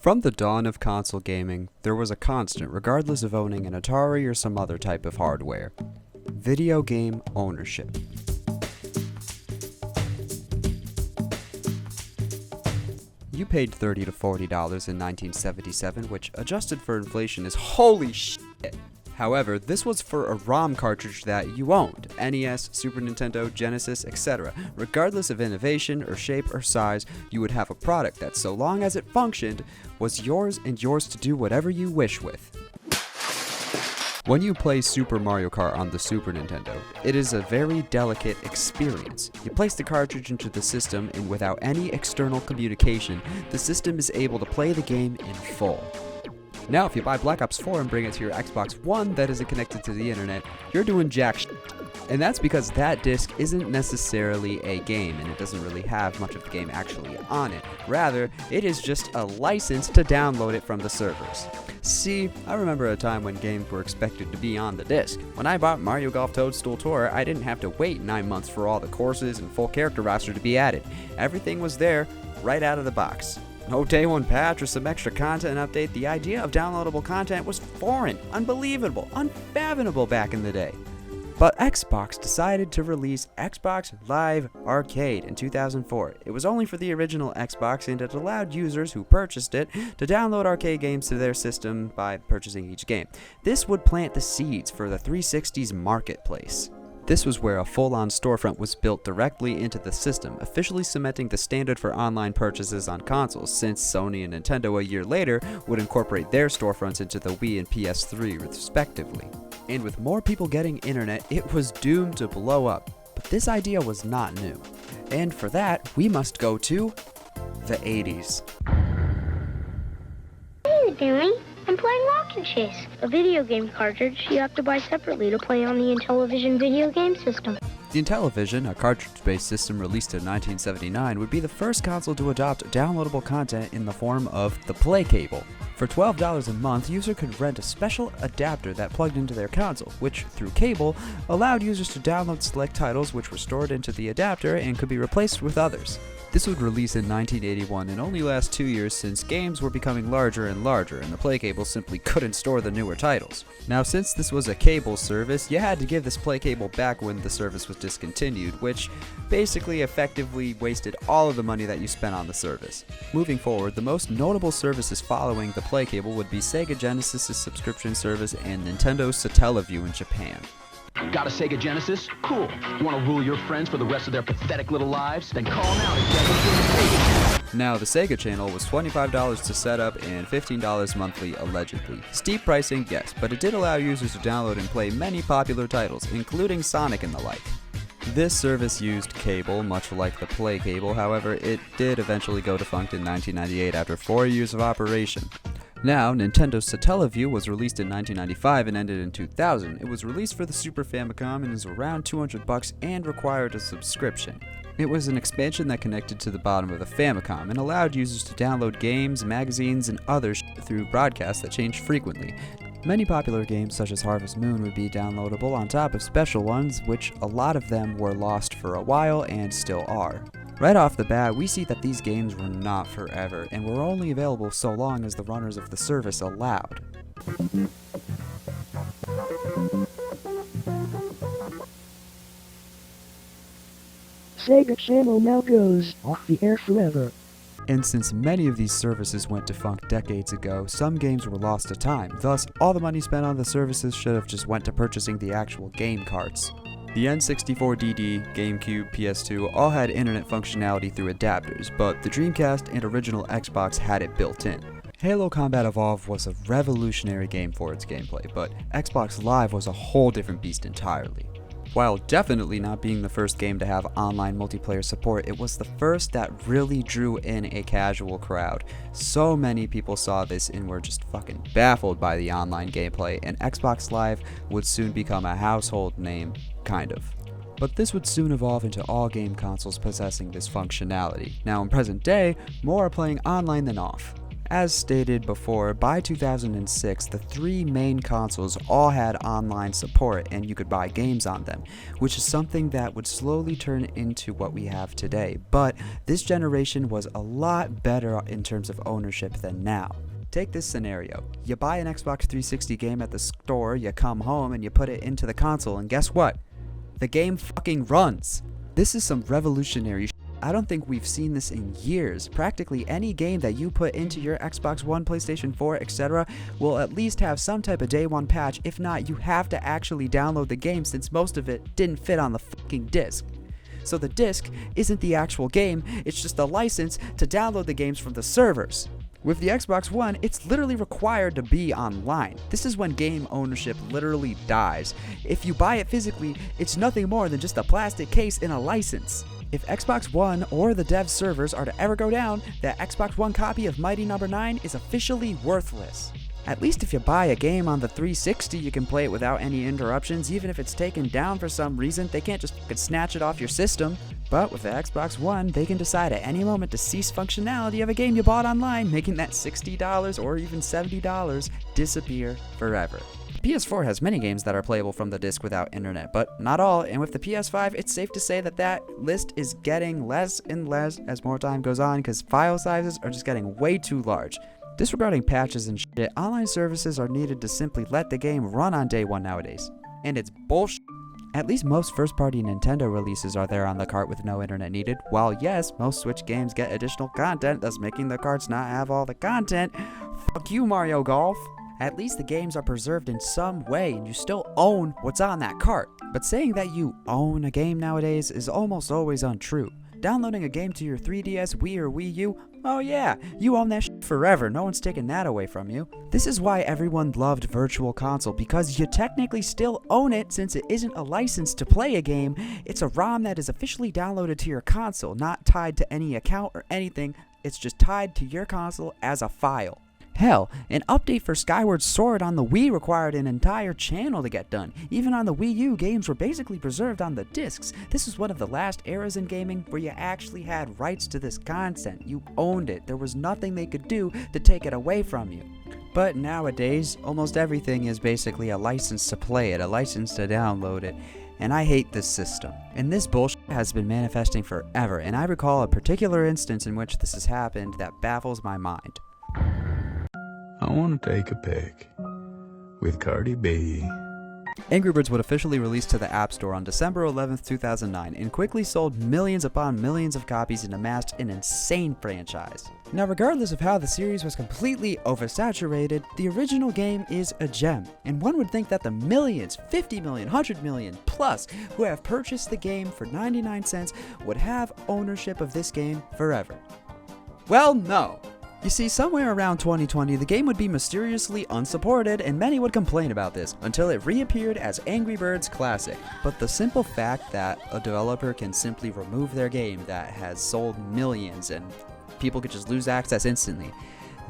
From the dawn of console gaming, there was a constant, regardless of owning an Atari or some other type of hardware: video game ownership. You paid $30 to $40 in 1977, which, adjusted for inflation, is holy shit. However, this was for a ROM cartridge that you owned: NES, Super Nintendo, Genesis, etc. Regardless of innovation or shape or size, you would have a product that, so long as it functioned, was yours and yours to do whatever you wish with. When you play Super Mario Kart on the Super Nintendo, it is a very delicate experience. You place the cartridge into the system, and without any external communication, the system is able to play the game in full. Now, if you buy Black Ops 4 and bring it to your Xbox One that isn't connected to the internet, you're doing jack shit. And that's because that disc isn't necessarily a game, and it doesn't really have much of the game actually on it. Rather, it is just a license to download it from the servers. See, I remember a time when games were expected to be on the disc. When I bought Mario Golf Toadstool Tour, I didn't have to wait 9 months for all the courses and full character roster to be added. Everything was there, right out of the box. No day one patch or some extra content update. The idea of downloadable content was foreign, unbelievable, unfathomable back in the day. But Xbox decided to release Xbox Live Arcade in 2004. It was only for the original Xbox, and it allowed users who purchased it to download arcade games to their system by purchasing each game. This would plant the seeds for the 360's marketplace. This was where a full-on storefront was built directly into the system, officially cementing the standard for online purchases on consoles, since Sony and Nintendo a year later would incorporate their storefronts into the Wii and PS3 respectively. And with more people getting internet, it was doomed to blow up. But this idea was not new. And for that, we must go to the 80s. What are you doing? I'm playing Rock and Chase, a video game cartridge you have to buy separately to play on the Intellivision video game system. The Intellivision, a cartridge-based system released in 1979, would be the first console to adopt downloadable content in the form of the Play Cable. For $12 a month, users could rent a special adapter that plugged into their console, which, through cable, allowed users to download select titles which were stored into the adapter and could be replaced with others. This would release in 1981 and only last 2 years, since games were becoming larger and larger and the Play Cable simply couldn't store the newer titles. Now, since this was a cable service, you had to give this Play Cable back when the service was discontinued, which basically effectively wasted all of the money that you spent on the service. Moving forward, the most notable services following the Play Cable would be Sega Genesis' subscription service and Nintendo's Satellaview in Japan. Got a Sega Genesis? Cool. You want to rule your friends for the rest of their pathetic little lives? Then call now to get Sega. Now, the Sega channel was $25 to set up and $15 monthly allegedly. Steep pricing, yes, but it did allow users to download and play many popular titles, including Sonic and the like. This service used cable, much like the Play Cable. However, it did eventually go defunct in 1998 after 4 years of operation. Now, Nintendo's Satellaview was released in 1995 and ended in 2000. It was released for the Super Famicom and is around $200 and required a subscription. It was an expansion that connected to the bottom of the Famicom and allowed users to download games, magazines, and other through broadcasts that changed frequently. Many popular games such as Harvest Moon would be downloadable on top of special ones, which a lot of them were lost for a while and still are. Right off the bat, we see that these games were not forever, and were only available so long as the runners of the service allowed. Sega Channel now goes off the air forever. And since many of these services went defunct decades ago, some games were lost to time. Thus, all the money spent on the services should have just went to purchasing the actual game carts. The N64DD, GameCube, PS2 all had internet functionality through adapters, but the Dreamcast and original Xbox had it built in. Halo Combat Evolved was a revolutionary game for its gameplay, but Xbox Live was a whole different beast entirely. While definitely not being the first game to have online multiplayer support, it was the first that really drew in a casual crowd. So many people saw this and were just fucking baffled by the online gameplay, and Xbox Live would soon become a household name, kind of. But this would soon evolve into all game consoles possessing this functionality. Now in present day, more are playing online than off. As stated before, by 2006, the three main consoles all had online support and you could buy games on them, which is something that would slowly turn into what we have today. But this generation was a lot better in terms of ownership than now. Take this scenario. You buy an Xbox 360 game at the store, you come home and you put it into the console, and guess what? The game fucking runs. This is some revolutionary shit. I don't think we've seen this in years. Practically any game that you put into your Xbox One, PlayStation 4, etc. will at least have some type of day one patch. If not, you have to actually download the game since most of it didn't fit on the fucking disc. So the disc isn't the actual game, it's just a license to download the games from the servers. With the Xbox One, it's literally required to be online. This is when game ownership literally dies. If you buy it physically, it's nothing more than just a plastic case in a license. If Xbox One or the dev servers are to ever go down, that Xbox One copy of Mighty No. 9 is officially worthless. At least if you buy a game on the 360, you can play it without any interruptions. Even if it's taken down for some reason, they can't just snatch it off your system. But with the Xbox One, they can decide at any moment to cease functionality of a game you bought online, making that $60 or even $70 disappear forever. PS4 has many games that are playable from the disc without internet, but not all, and with the PS5, it's safe to say that that list is getting less and less as more time goes on because file sizes are just getting way too large. Disregarding patches and shit, online services are needed to simply let the game run on day one nowadays. And it's bullshit. At least most first-party Nintendo releases are there on the cart with no internet needed, while yes, most Switch games get additional content, thus making the carts not have all the content. Fuck you, Mario Golf! At least the games are preserved in some way and you still own what's on that cart. But saying that you own a game nowadays is almost always untrue. Downloading a game to your 3DS, Wii, or Wii U, oh yeah, you own that shit forever, no one's taking that away from you. This is why everyone loved Virtual Console, because you technically still own it since it isn't a license to play a game, it's a ROM that is officially downloaded to your console, not tied to any account or anything, it's just tied to your console as a file. Hell, an update for Skyward Sword on the Wii required an entire channel to get done. Even on the Wii U, games were basically preserved on the discs. This was one of the last eras in gaming where you actually had rights to this content. You owned it. There was nothing they could do to take it away from you. But nowadays, almost everything is basically a license to play it, a license to download it. And I hate this system. And this bullshit has been manifesting forever, and I recall a particular instance in which this has happened that baffles my mind. I want to take a pic with Cardi B. Angry Birds would officially release to the App Store on December 11th, 2009, and quickly sold millions upon millions of copies and amassed an insane franchise. Now, regardless of how the series was completely oversaturated, the original game is a gem, and one would think that the millions, 50 million, 100 million plus, who have purchased the game for 99 cents would have ownership of this game forever. Well, no. You see, somewhere around 2020, the game would be mysteriously unsupported, and many would complain about this, until it reappeared as Angry Birds Classic. But the simple fact that a developer can simply remove their game that has sold millions and people could just lose access instantly,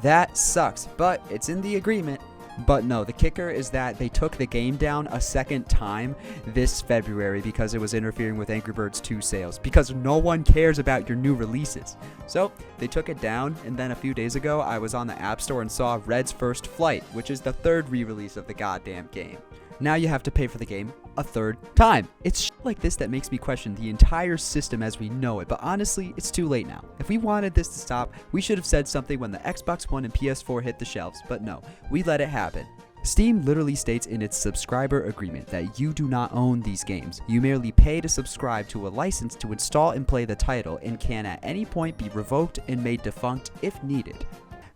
that sucks, but it's in the agreement. But no, the kicker is that they took the game down a second time this February because it was interfering with Angry Birds 2 sales, because no one cares about your new releases. So they took it down, and then a few days ago I was on the App Store and saw Red's First Flight, which is the third re-release of the goddamn game. Now you have to pay for the game a third time. It's shit like this that makes me question the entire system as we know it, but honestly, it's too late now. If we wanted this to stop, we should have said something when the Xbox One and PS4 hit the shelves, but no, we let it happen. Steam literally states in its subscriber agreement that you do not own these games. You merely pay to subscribe to a license to install and play the title, and can at any point be revoked and made defunct if needed.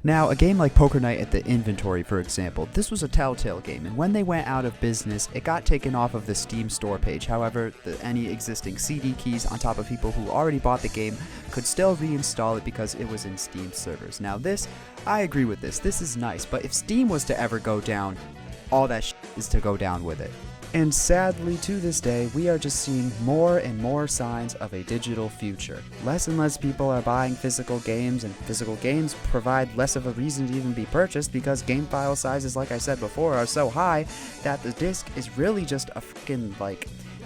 Now, a game like Poker Night at the Inventory, for example, this was a Telltale game, and when they went out of business, it got taken off of the Steam store page. However, any existing CD keys on top of people who already bought the game could still reinstall it because it was in Steam servers. Now this, I agree with this. This is nice, but if Steam was to ever go down, all that shit is to go down with it. And sadly, to this day, we are just seeing more and more signs of a digital future. Less and less people are buying physical games, and physical games provide less of a reason to even be purchased because game file sizes, like I said before, are so high that the disc is really just a fucking,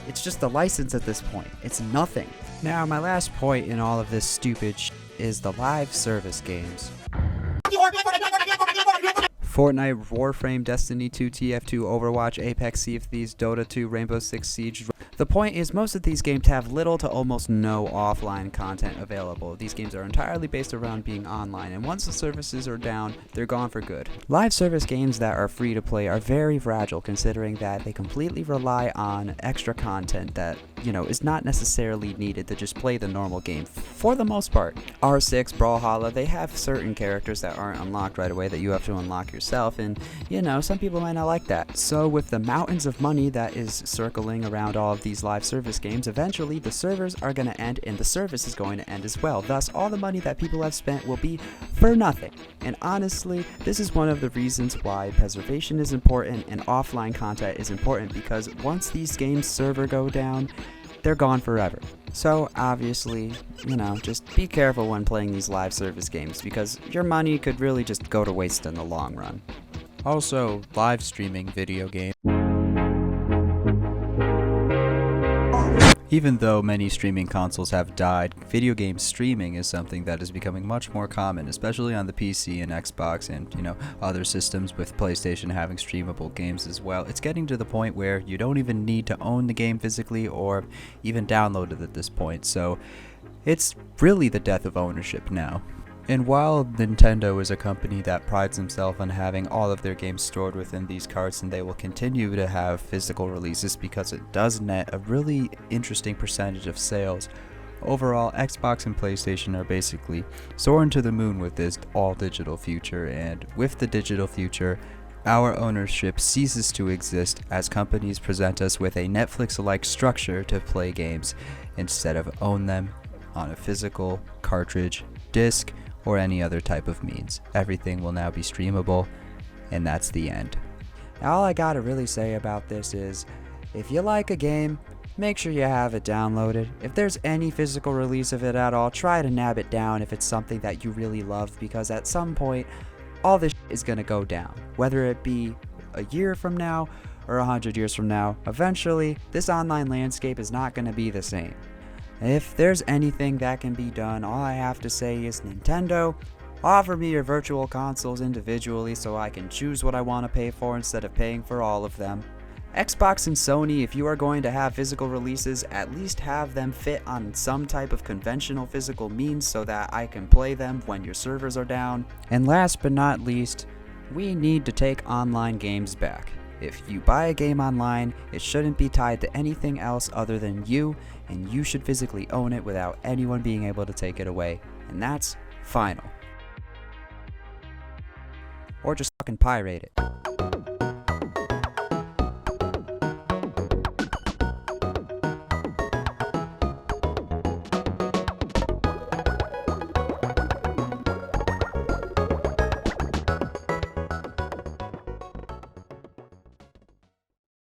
it's just a license at this point. It's nothing. Now, my last point in all of this stupid is the live service games. You are Fortnite, Warframe, Destiny 2, TF2, Overwatch, Apex, Sea of Thieves, Dota 2, Rainbow Six Siege. The point is, most of these games have little to almost no offline content available. These games are entirely based around being online, and once the services are down, they're gone for good. Live service games that are free to play are very fragile, considering that they completely rely on extra content that, is not necessarily needed to just play the normal game, for the most part. R6, Brawlhalla, they have certain characters that aren't unlocked right away that you have to unlock yourself, and, some people might not like that. So with the mountains of money that is circling around all of these live service games, eventually the servers are going to end and the service is going to end as well. Thus, all the money that people have spent will be for nothing. And honestly, this is one of the reasons why preservation is important and offline content is important, because once these games server go down, they're gone forever. So obviously, just be careful when playing these live service games, because your money could really just go to waste in the long run. Also, live streaming video games. Even though many streaming consoles have died, video game streaming is something that is becoming much more common, especially on the PC and Xbox and, other systems, with PlayStation having streamable games as well. It's getting to the point where you don't even need to own the game physically or even download it at this point, so it's really the death of ownership now. And while Nintendo is a company that prides themselves on having all of their games stored within these carts, and they will continue to have physical releases because it does net a really interesting percentage of sales, overall Xbox and PlayStation are basically soaring to the moon with this all-digital future, and with the digital future, our ownership ceases to exist as companies present us with a Netflix-like structure to play games instead of own them on a physical cartridge, disc, or any other type of means. Everything will now be streamable, and that's the end. Now, all I gotta really say about this is, if you like a game, make sure you have it downloaded. If there's any physical release of it at all, try to nab it down if it's something that you really love, because at some point, all this is gonna go down. Whether it be a year from now or 100 years from now, eventually, this online landscape is not gonna be the same. If there's anything that can be done, all I have to say is, Nintendo, offer me your virtual consoles individually so I can choose what I want to pay for instead of paying for all of them. Xbox and Sony, if you are going to have physical releases, at least have them fit on some type of conventional physical means so that I can play them when your servers are down. And last but not least, we need to take online games back. If you buy a game online, it shouldn't be tied to anything else other than you, and you should physically own it without anyone being able to take it away. And that's final. Or just fucking pirate it.